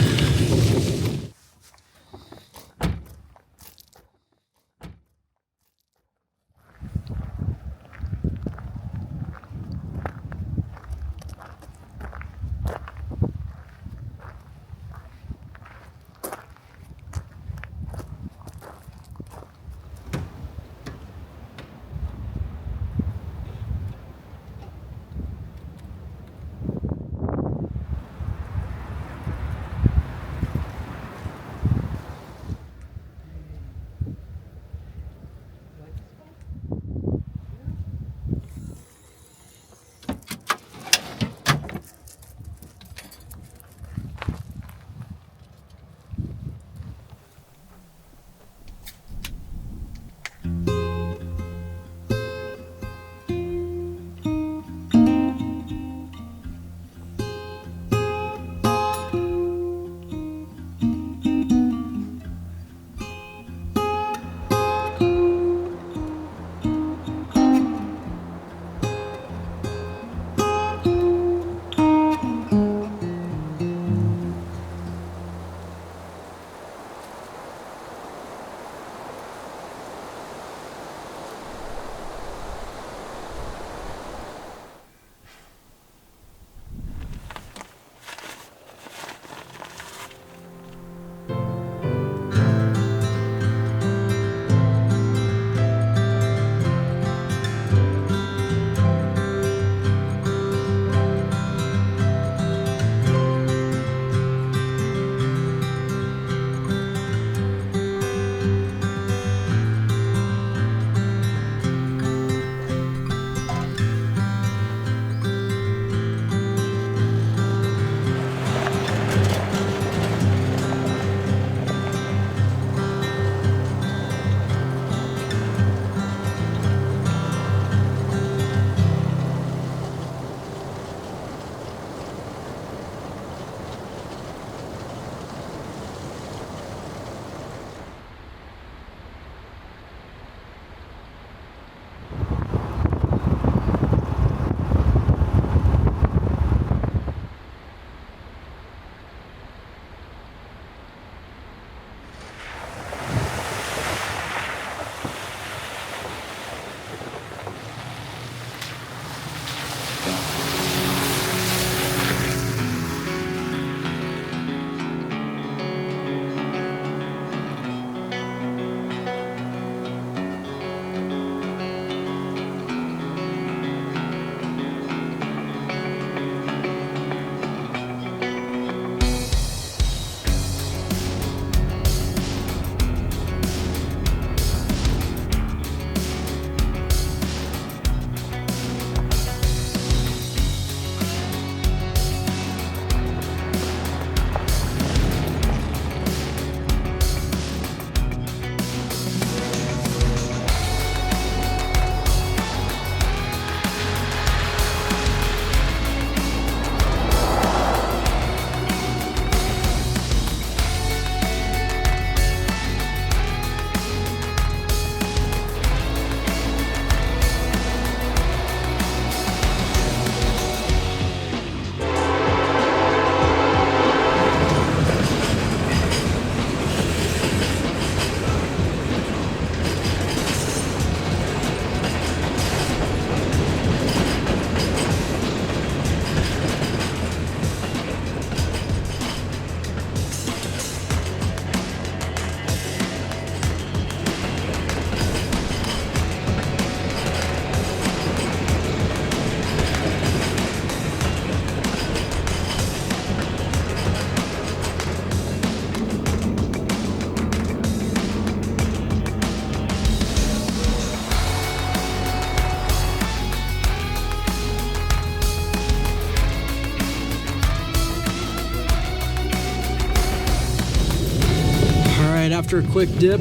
after a quick dip,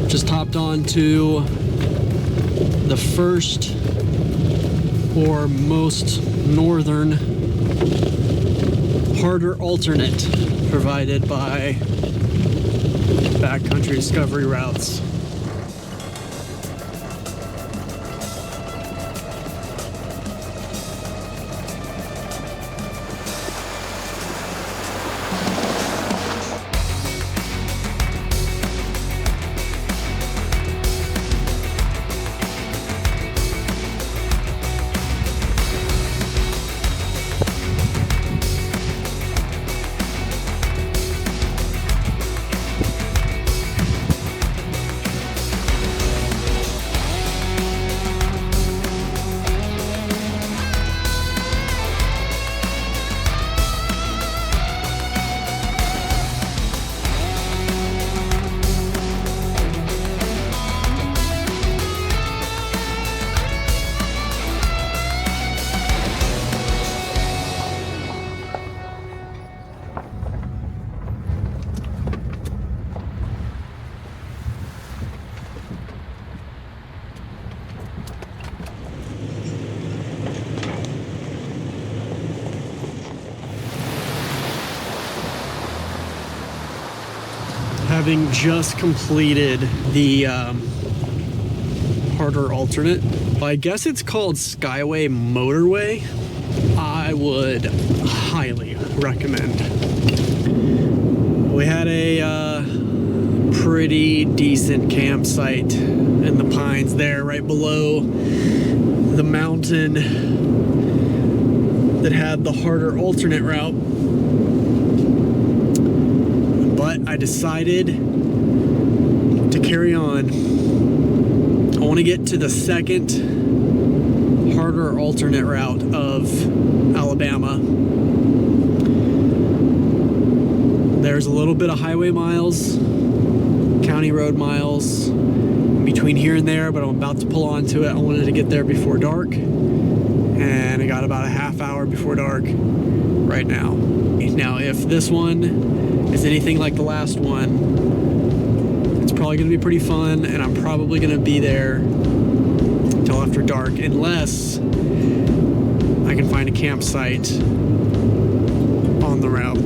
just hopped on to the first or most northern harder alternate provided by Backcountry Discovery Routes. Having just completed the harder alternate, I guess it's called Skyway Motorway, I would highly recommend. We had a pretty decent campsite in the pines there, right below the mountain that had the harder alternate route. But I decided to carry on. I want to get to the second harder alternate route of Alabama. There's a little bit of highway miles, county road miles between here and there, but I'm about to pull onto it. I wanted to get there before dark, and I got about a half hour before dark right now. Now, if this one is anything like the last one, it's probably going to be pretty fun, and I'm probably going to be there until after dark, unless I can find a campsite on the route.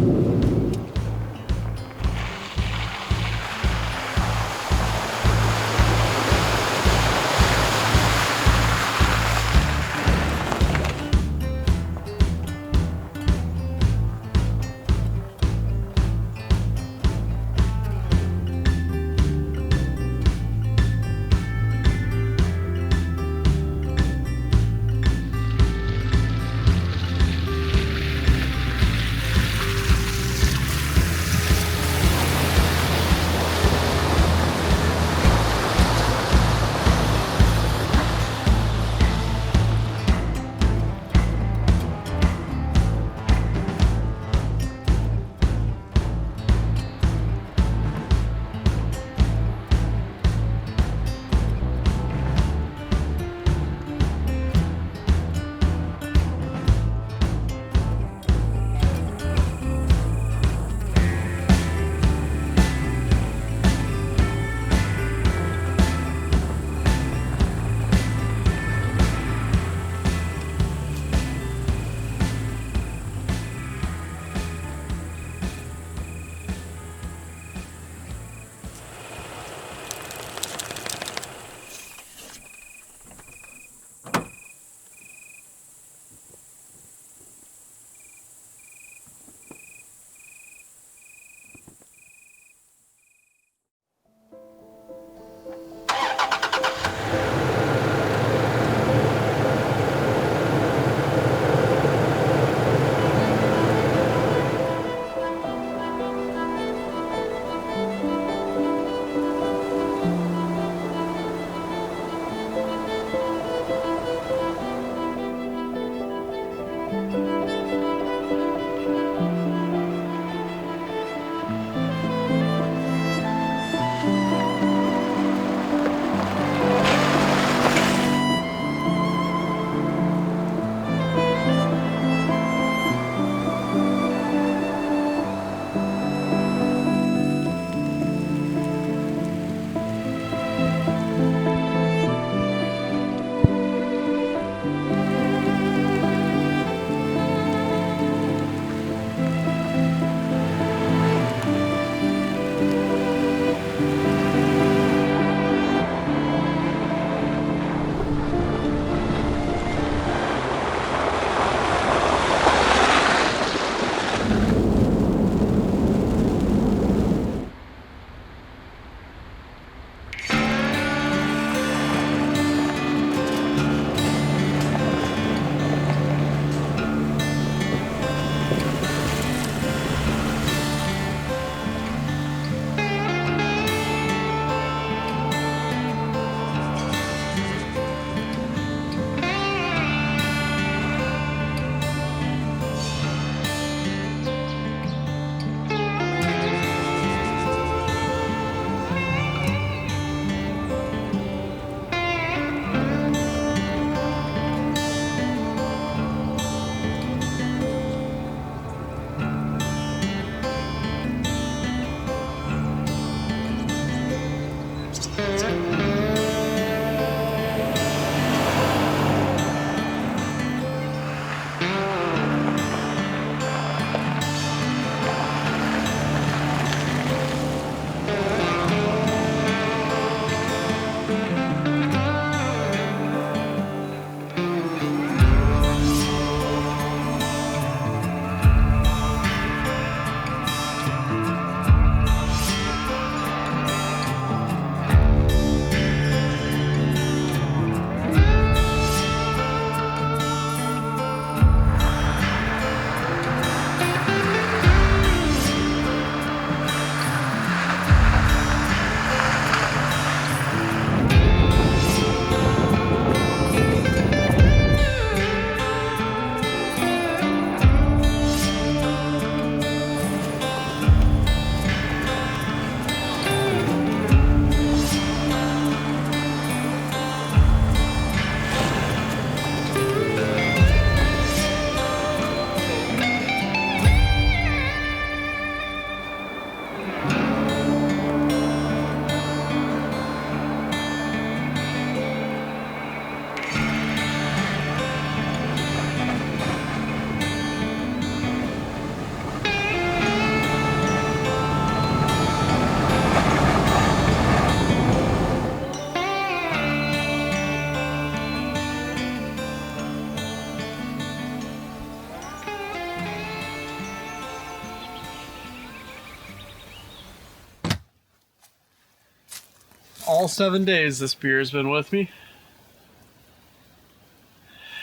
All 7 days this beer has been with me.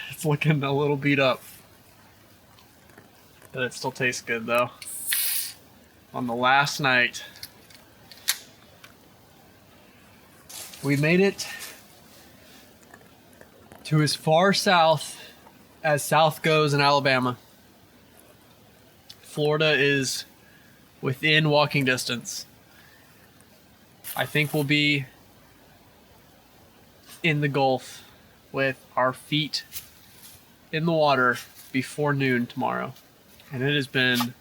It's looking a little beat up. But it still tastes good though. On the last night, we made it to as far south as south goes in Alabama. Florida is within walking distance. I think we'll be in the Gulf with our feet in the water before noon tomorrow. And it has been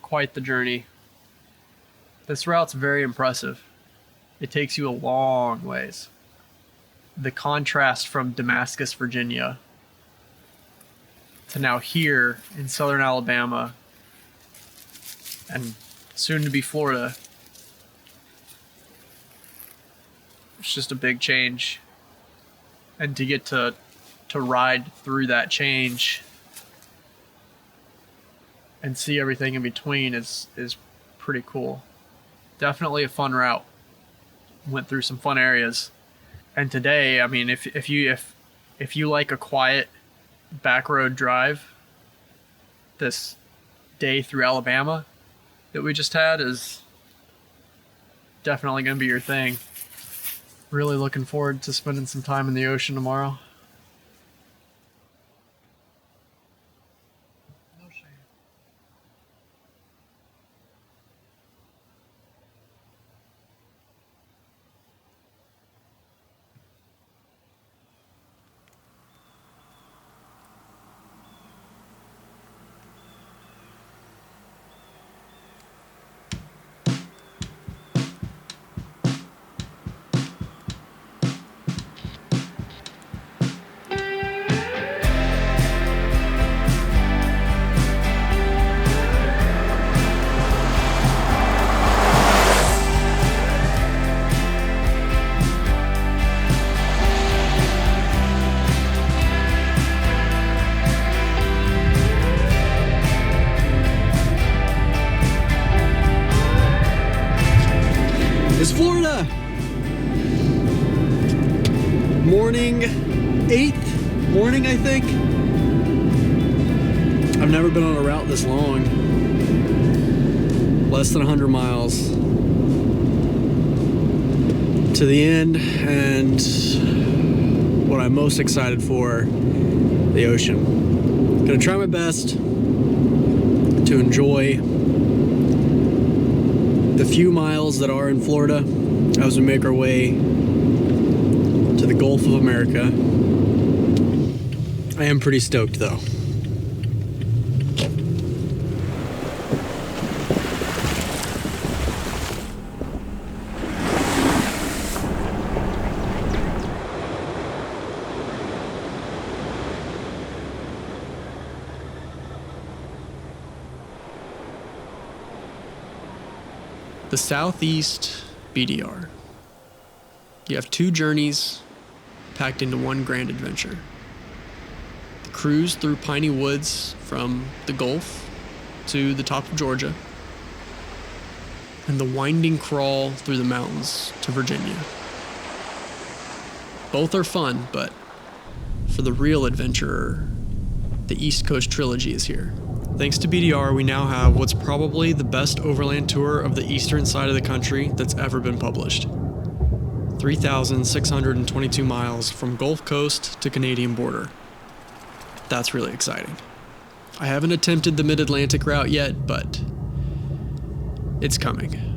quite the journey. This route's very impressive. It takes you a long ways. The contrast from Damascus, Virginia to now here in southern Alabama and soon to be Florida. It's just a big change. And to get to ride through that change and see everything in between is pretty cool. Definitely a fun route. Went through some fun areas. And today, I mean, if you like a quiet back road drive, this day through Alabama that we just had is definitely going to be your thing. Really looking forward to spending some time in the ocean tomorrow. Is Florida. Morning, 8th morning, I think. I've never been on a route this long. Less than 100 miles to the end, and what I'm most excited for, the ocean. Gonna try my best to enjoy the few miles that are in Florida as we make our way to the Gulf of America. I am pretty stoked though. The Southeast BDR. You have 2 journeys packed into one grand adventure. The cruise through piney woods from the Gulf to the top of Georgia, and the winding crawl through the mountains to Virginia. Both are fun, but for the real adventurer, the East Coast Trilogy is here. Thanks to BDR, we now have what's probably the best overland tour of the eastern side of the country that's ever been published. 3,622 miles from Gulf Coast to Canadian border. That's really exciting. I haven't attempted the Mid-Atlantic route yet, but it's coming.